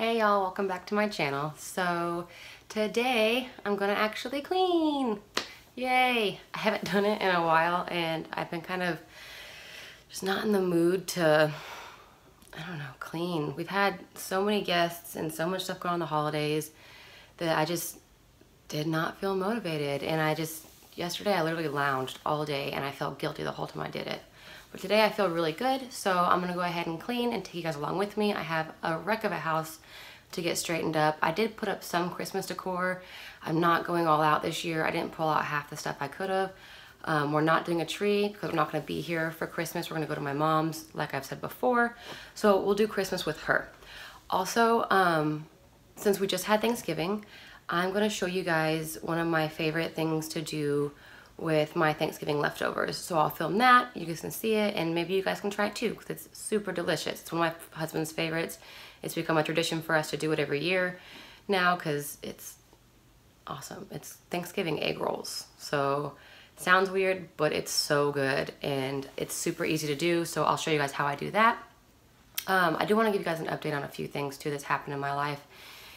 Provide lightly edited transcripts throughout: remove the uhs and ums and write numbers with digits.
Hey y'all, welcome back to my channel. So today I'm gonna actually clean. Yay! I haven't done it in a while and I've been kind of just not in the mood to, I don't know, clean. We've had so many guests and so much stuff going on the holidays that I just did not feel motivated, and yesterday I literally lounged all day and I felt guilty the whole time I did it. But today I feel really good, so I'm gonna go ahead and clean and take you guys along with me. I have a wreck of a house to get straightened up. I did put up some Christmas decor. I'm not going all out this year. I didn't pull out half the stuff I could have. We're not doing a tree because we're not gonna be here for Christmas. We're gonna go to my mom's, like I've said before. So we'll do Christmas with her. Also, since we just had Thanksgiving, I'm gonna show you guys one of my favorite things to do with my Thanksgiving leftovers. So I'll film that, you guys can see it, and maybe you guys can try it too, because it's super delicious. It's one of my husband's favorites. It's become a tradition for us to do it every year now because it's awesome. It's Thanksgiving egg rolls. So sounds weird, but it's so good and it's super easy to do. So I'll show you guys how I do that. I do want to give you guys an update on a few things too that's happened in my life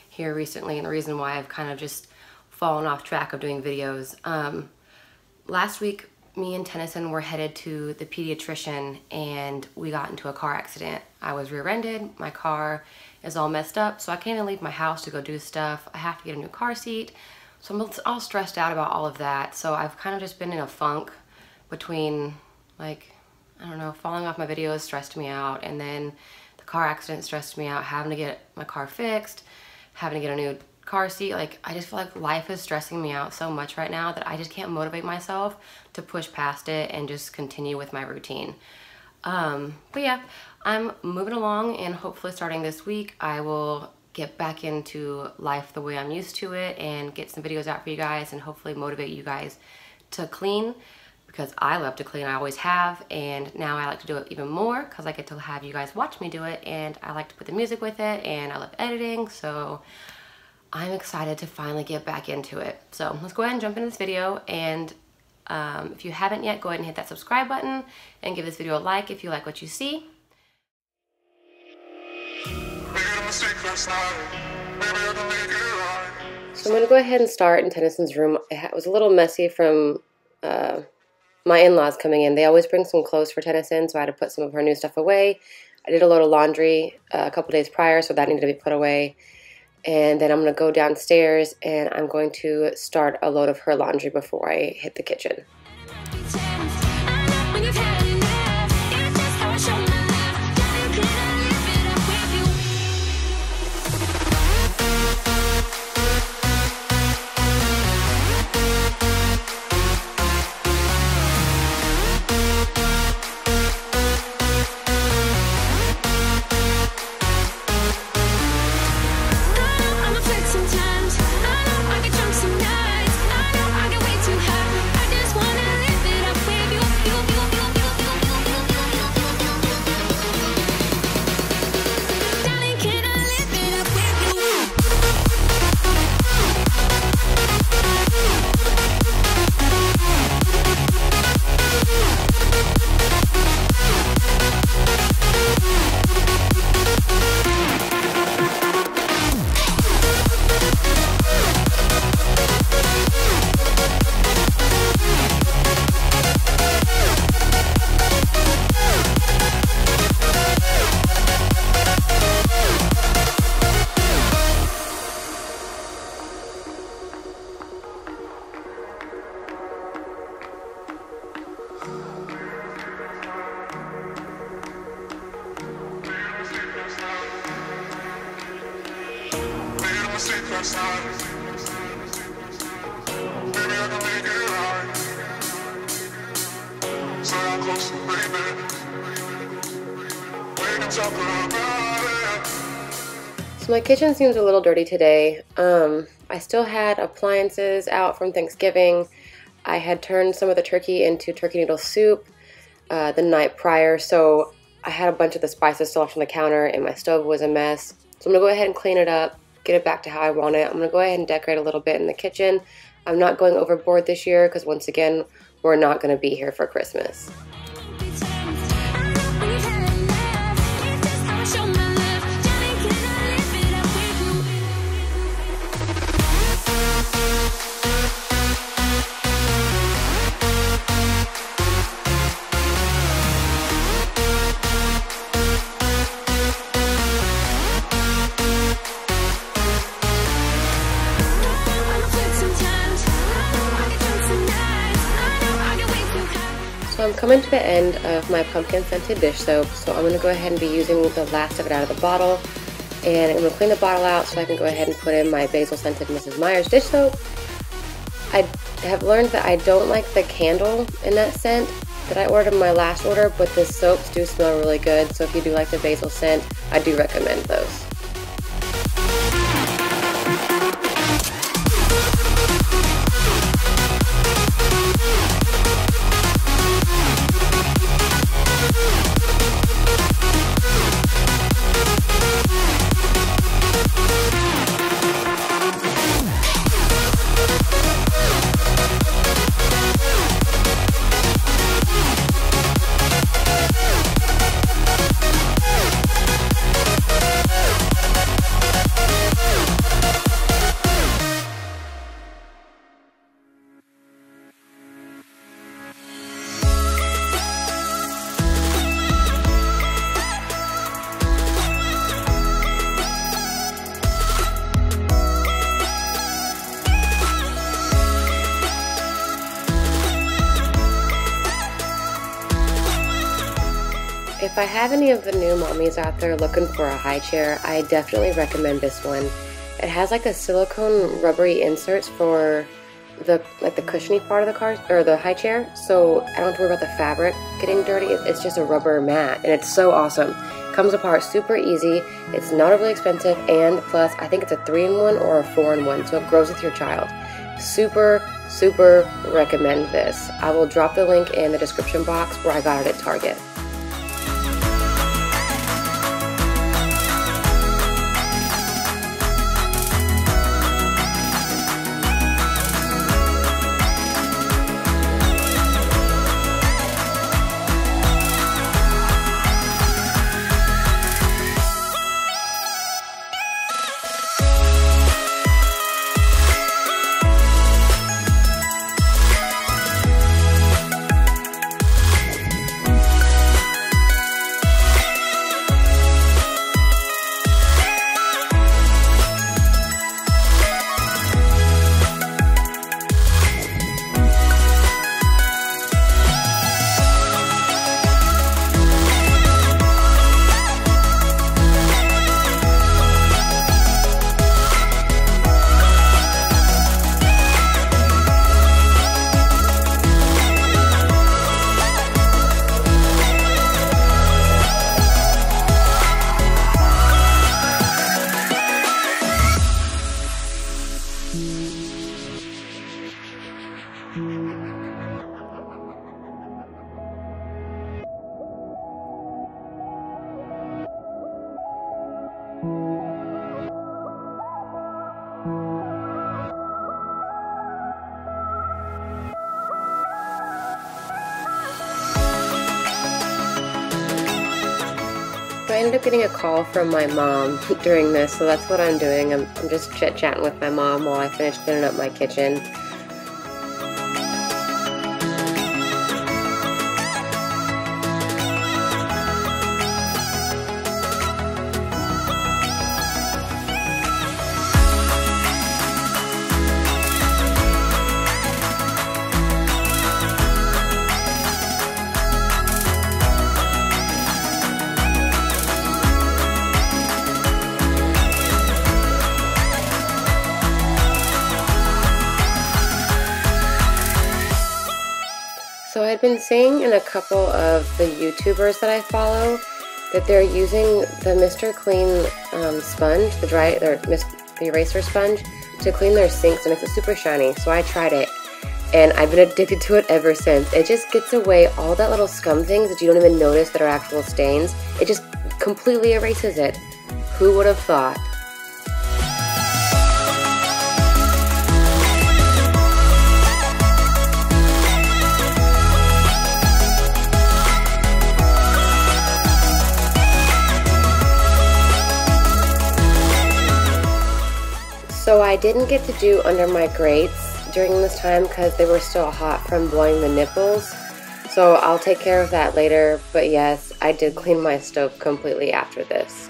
here recently, and the reason why I've kind of just fallen off track of doing videos. Last week, me and Tennyson were headed to the pediatrician and we got into a car accident. I was rear-ended, my car is all messed up, so I can't even leave my house to go do stuff. I have to get a new car seat. So I'm all stressed out about all of that. So I've kind of just been in a funk between, like, I don't know, falling off my videos stressed me out, and then the car accident stressed me out, having to get my car fixed, having to get a new car seat. Like, I just feel like life is stressing me out so much right now that I just can't motivate myself to push past it and just continue with my routine. But yeah, I'm moving along, and hopefully starting this week I will get back into life the way I'm used to it and get some videos out for you guys and hopefully motivate you guys to clean, because I love to clean. I always have, and now I like to do it even more because I get to have you guys watch me do it, and I like to put the music with it, and I love editing, so I'm excited to finally get back into it. So let's go ahead and jump into this video, and if you haven't yet, go ahead and hit that subscribe button and give this video a like if you like what you see. So I'm gonna go ahead and start in Tennyson's room. It was a little messy from my in-laws coming in. They always bring some clothes for Tennyson, so I had to put some of her new stuff away. I did a load of laundry a couple days prior, so that needed to be put away. And then I'm going to go downstairs and I'm going to start a load of her laundry before I hit the kitchen. So my kitchen seems a little dirty today. I still had appliances out from Thanksgiving. I had turned some of the turkey into turkey noodle soup the night prior, so I had a bunch of the spices still left on the counter and my stove was a mess. So I'm gonna go ahead and clean it up, get it back to how I want it. I'm gonna go ahead and decorate a little bit in the kitchen. I'm not going overboard this year because once again, we're not gonna be here for Christmas. I'm coming to the end of my pumpkin scented dish soap, so I'm going to go ahead and be using the last of it out of the bottle. And I'm going to clean the bottle out so I can go ahead and put in my basil scented Mrs. Meyer's dish soap. I have learned that I don't like the candle in that scent that I ordered in my last order, but the soaps do smell really good, so if you do like the basil scent, I do recommend those. If I have any of the new mommies out there looking for a high chair, I definitely recommend this one. It has like a silicone rubbery inserts for the cushiony part of the car or the high chair, so I don't have to worry about the fabric getting dirty. It's just a rubber mat, and it's so awesome. Comes apart super easy. It's not overly expensive, and plus I think it's a 3-in-1 or a 4-in-1, so it grows with your child. Super recommend this. I will drop the link in the description box where I got it at Target. I ended up getting a call from my mom during this, so that's what I'm doing. I'm just chit-chatting with my mom while I finish cleaning up my kitchen. So I've been seeing in a couple of the YouTubers that I follow that they're using the Mr. Clean sponge, the eraser sponge, to clean their sinks, and it's super shiny. So I tried it, and I've been addicted to it ever since. It just gets away all that little scum things that you don't even notice that are actual stains. It just completely erases it. Who would have thought? So I didn't get to do under my grates during this time because they were still hot from blowing the nipples. So I'll take care of that later, but yes, I did clean my stove completely after this.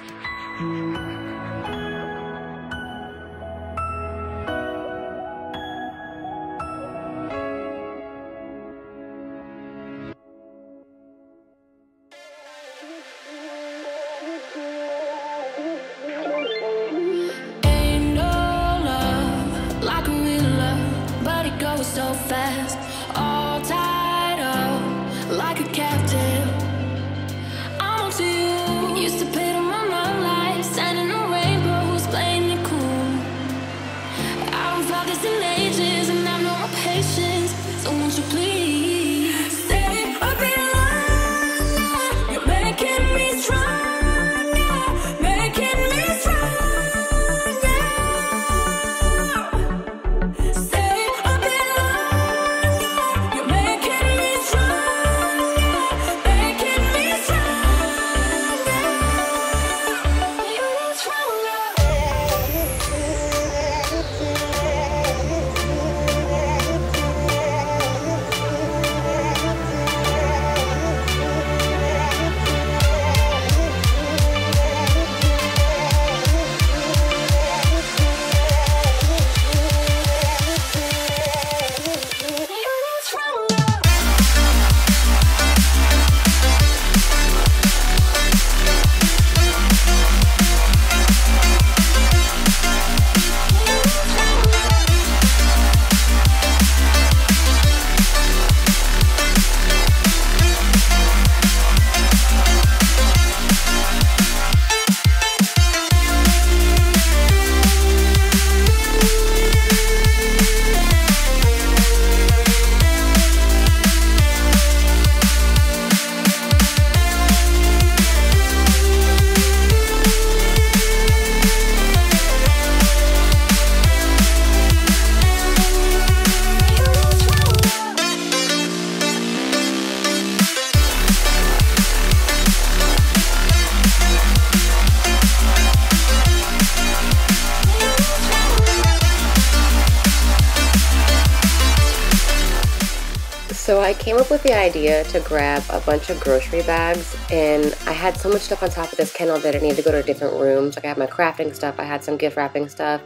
So I came up with the idea to grab a bunch of grocery bags, and I had so much stuff on top of this kennel that it needed to go to different rooms. Like I had my crafting stuff, I had some gift wrapping stuff,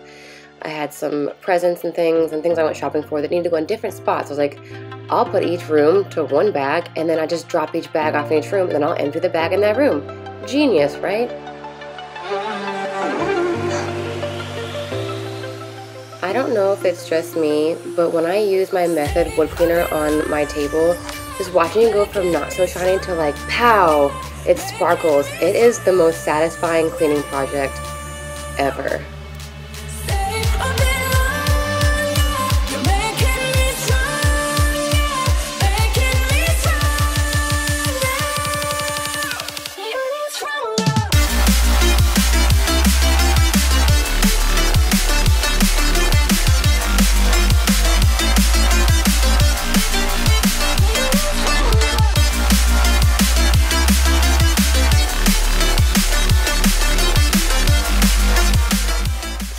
I had some presents and things I went shopping for that needed to go in different spots. I was like, I'll put each room to one bag, and then I just drop each bag off in each room, and then I'll empty the bag in that room. Genius, right? I don't know if it's just me, but when I use my Method wood cleaner on my table, just watching it go from not so shiny to like, pow, it sparkles. It is the most satisfying cleaning project ever.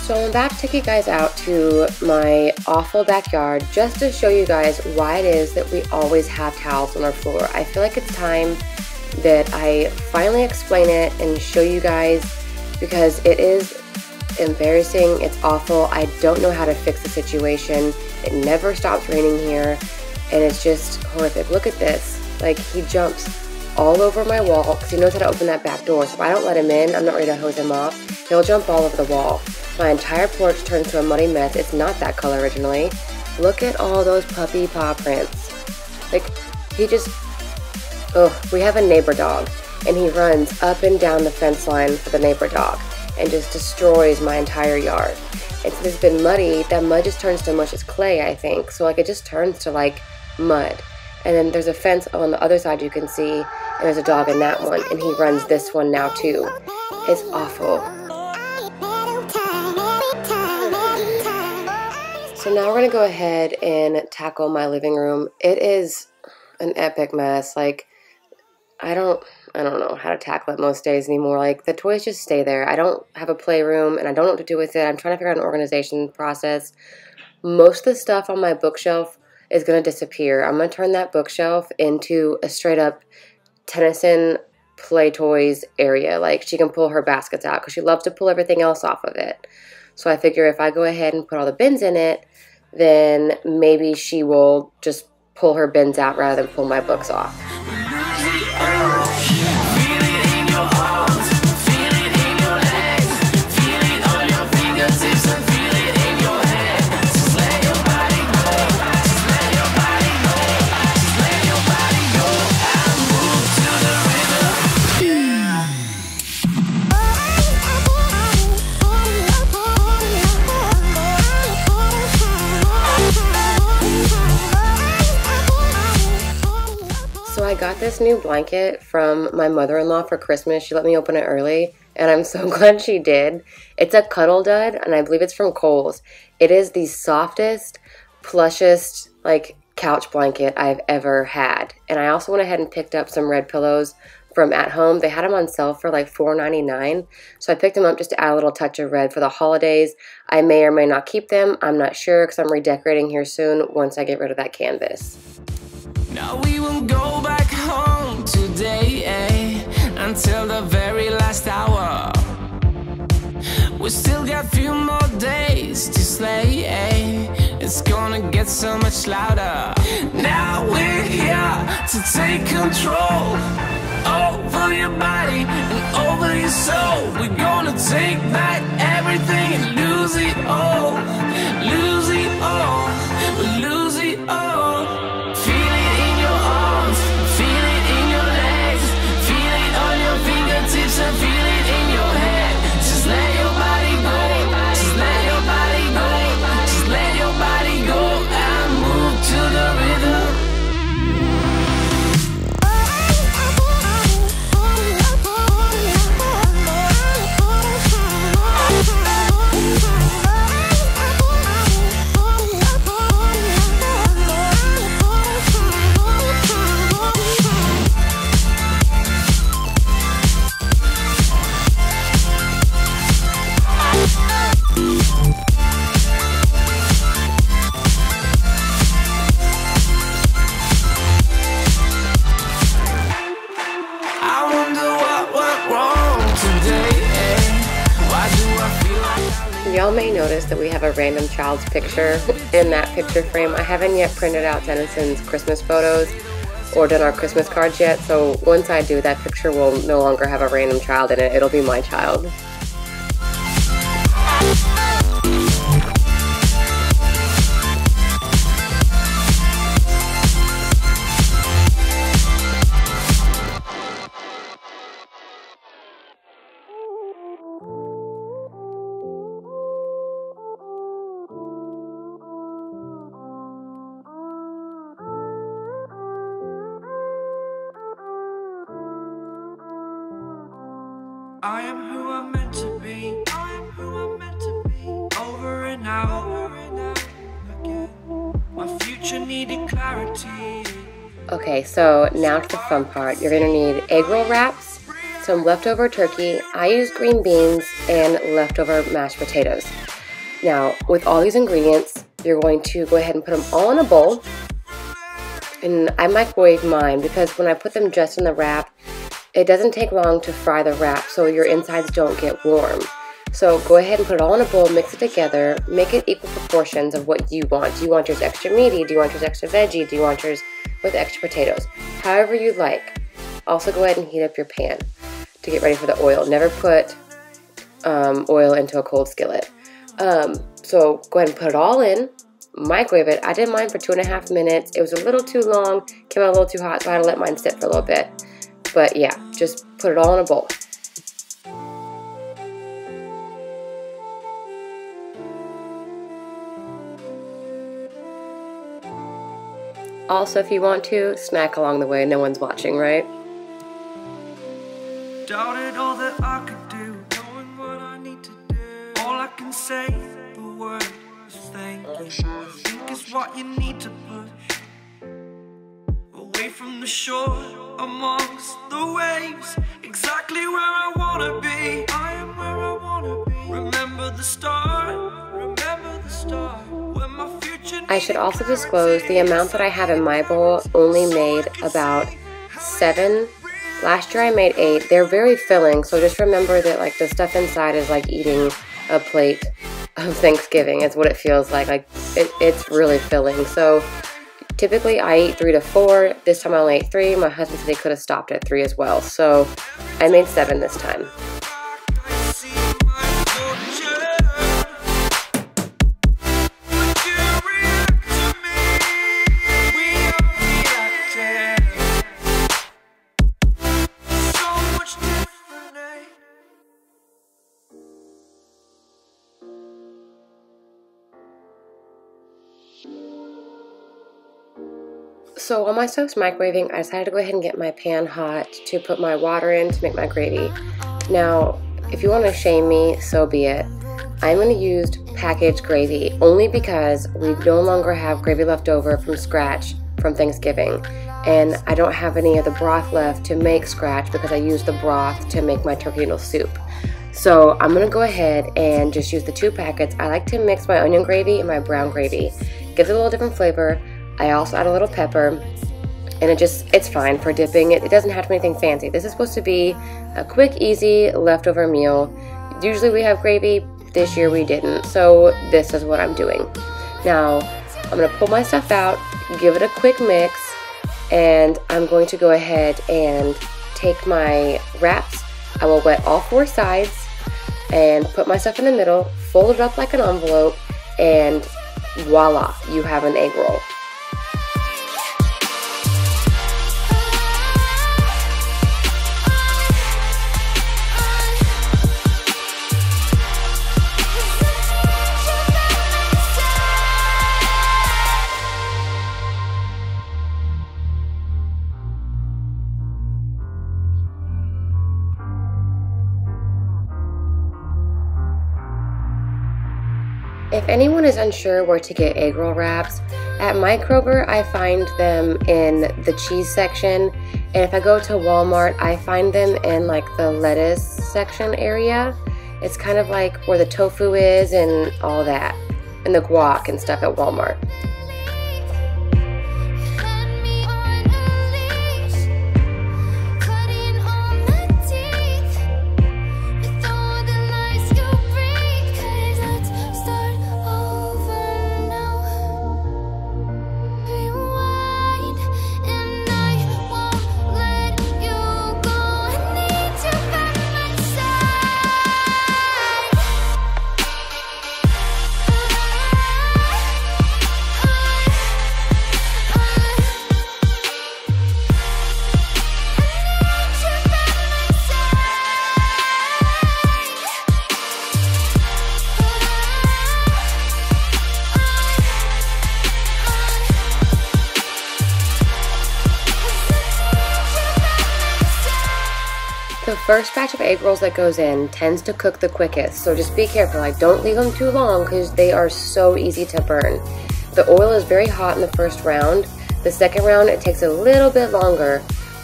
So I'm back to take you guys out to my awful backyard just to show you guys why it is that we always have towels on our floor. I feel like it's time that I finally explain it and show you guys, because it is embarrassing, it's awful. I don't know how to fix the situation. It never stops raining here, and it's just horrific. Look at this. Like, he jumps all over my wall because he knows how to open that back door. So if I don't let him in, I'm not ready to hose him off, he'll jump all over the wall. My entire porch turns to a muddy mess. It's not that color originally. Look at all those puppy paw prints. Like, he just, oh, we have a neighbor dog, and he runs up and down the fence line for the neighbor dog and just destroys my entire yard. And since it's been muddy, that mud just turns to mush as clay, I think. So like, it just turns to like mud. And then there's a fence on the other side you can see, and there's a dog in that one, and he runs this one now too. It's awful. So now we're gonna go ahead and tackle my living room. It is an epic mess. Like, I don't know how to tackle it most days anymore. Like, the toys just stay there. I don't have a playroom, and I don't know what to do with it. I'm trying to figure out an organization process. Most of the stuff on my bookshelf is gonna disappear. I'm gonna turn that bookshelf into a straight up Tennyson play toys area. Like, she can pull her baskets out because she loves to pull everything else off of it. So I figure if I go ahead and put all the bins in it, then maybe she will just pull her bins out rather than pull my books off. I got this new blanket from my mother-in-law for Christmas. She let me open it early, and I'm so glad she did. It's a Cuddle Dud, and I believe it's from Kohl's. It is the softest, plushest, like, couch blanket I've ever had. And I also went ahead and picked up some red pillows from At Home. They had them on sale for like $4.99, so I picked them up just to add a little touch of red for the holidays. I may or may not keep them. I'm not sure, because I'm redecorating here soon once I get rid of that canvas. Now we will go back home today, until the very last hour. We still got a few more days to slay, it's gonna get so much louder. Now we're here to take control over your body and over your soul. We're gonna take back everything and lose it all. Lose it all, lose it all. And feel it in your head. Just let your body go. Just let your body go. Just let your body go and move to the rhythm. Y'all may notice that we have a random child's picture in that picture frame. I haven't yet printed out Denison's Christmas photos or done our Christmas cards yet, so once I do, that picture will no longer have a random child in it. It'll be my child. I am who I'm meant to be. I am who I'm meant to be. Over and out again. My future needed clarity. Okay, so now to the fun part. You're gonna need egg roll wraps, some leftover turkey. I use green beans and leftover mashed potatoes. Now, with all these ingredients, you're going to go ahead and put them all in a bowl. And I microwave mine because when I put them just in the wrap, it doesn't take long to fry the wrap, so your insides don't get warm. So go ahead and put it all in a bowl, mix it together, make it equal proportions of what you want. Do you want yours extra meaty? Do you want yours extra veggie? Do you want yours with extra potatoes? However you like. Also go ahead and heat up your pan to get ready for the oil. Never put oil into a cold skillet. So go ahead and put it all in, microwave it. I did mine for 2.5 minutes. It was a little too long, came out a little too hot, so I had to let mine sit for a little bit. But yeah, just put it all in a bowl. Also, if you want to, snack along the way. No one's watching, right? Doubted all that I could do, knowing what I need to do. All I can say, the word is thank you. I think it's what you need to push away from the shore, amongst the waves, exactly where I wanna be. I am where I wanna be. Remember the start, when my future. I should also disclose the amount that I have in my bowl only made about 7. Last year I made 8. They're very filling, so just remember that like the stuff inside is like eating a plate of Thanksgiving. It's what it feels like. It's really filling. So typically I eat 3 to 4. This time I only ate 3. My husband said he could have stopped at 3 as well. So I made 7 this time. So while my stuff's microwaving, I decided to go ahead and get my pan hot to put my water in to make my gravy. Now, if you want to shame me, so be it. I'm going to use packaged gravy only because we no longer have gravy left over from scratch from Thanksgiving. And I don't have any of the broth left to make scratch because I used the broth to make my turkey noodle soup. So I'm going to go ahead and just use the 2 packets. I like to mix my onion gravy and my brown gravy. It gives it a little different flavor. I also add a little pepper, and it's fine for dipping. It doesn't have to be anything fancy. This is supposed to be a quick, easy leftover meal. Usually we have gravy. This year we didn't, so this is what I'm doing. Now, I'm going to pull my stuff out, give it a quick mix, and I'm going to go ahead and take my wraps. I will wet all 4 sides and put my stuff in the middle, fold it up like an envelope, and voila, you have an egg roll. If anyone is unsure where to get egg roll wraps, at my Kroger I find them in the cheese section, and if I go to Walmart I find them in like the lettuce section area. It's kind of like where the tofu is and all that, and the guac and stuff at Walmart. The first batch of egg rolls that goes in tends to cook the quickest, so just be careful. Like, don't leave them too long because they are so easy to burn. The oil is very hot in the first round. The second round, it takes a little bit longer.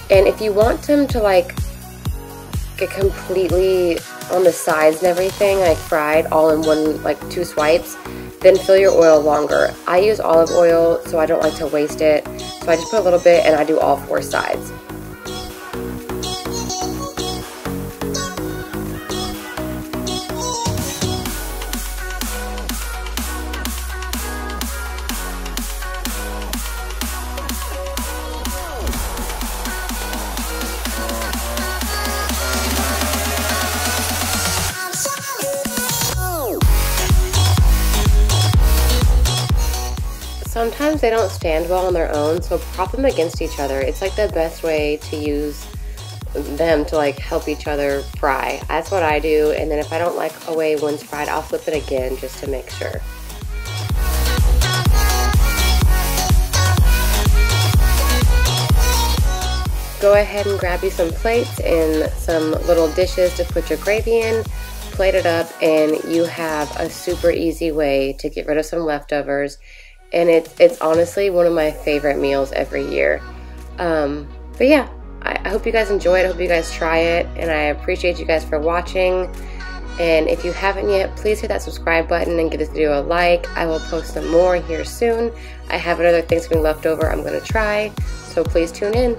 And if you want them to like get completely on the sides and everything, like fried all in one, like 2 swipes, then fill your oil longer. I use olive oil, so I don't like to waste it. So I just put a little bit and I do all 4 sides. Sometimes they don't stand well on their own, so prop them against each other. It's like the best way to use them to like help each other fry. That's what I do, and then if I don't like a way one's fried, I'll flip it again just to make sure. Go ahead and grab you some plates and some little dishes to put your gravy in, plate it up, and you have a super easy way to get rid of some leftovers. And it's honestly one of my favorite meals every year. But yeah, I hope you guys enjoy it. I hope you guys try it. And I appreciate you guys for watching. And if you haven't yet, please hit that subscribe button and give this video a like. I will post some more here soon. I have another Thanksgiving leftover I'm going to try. So please tune in.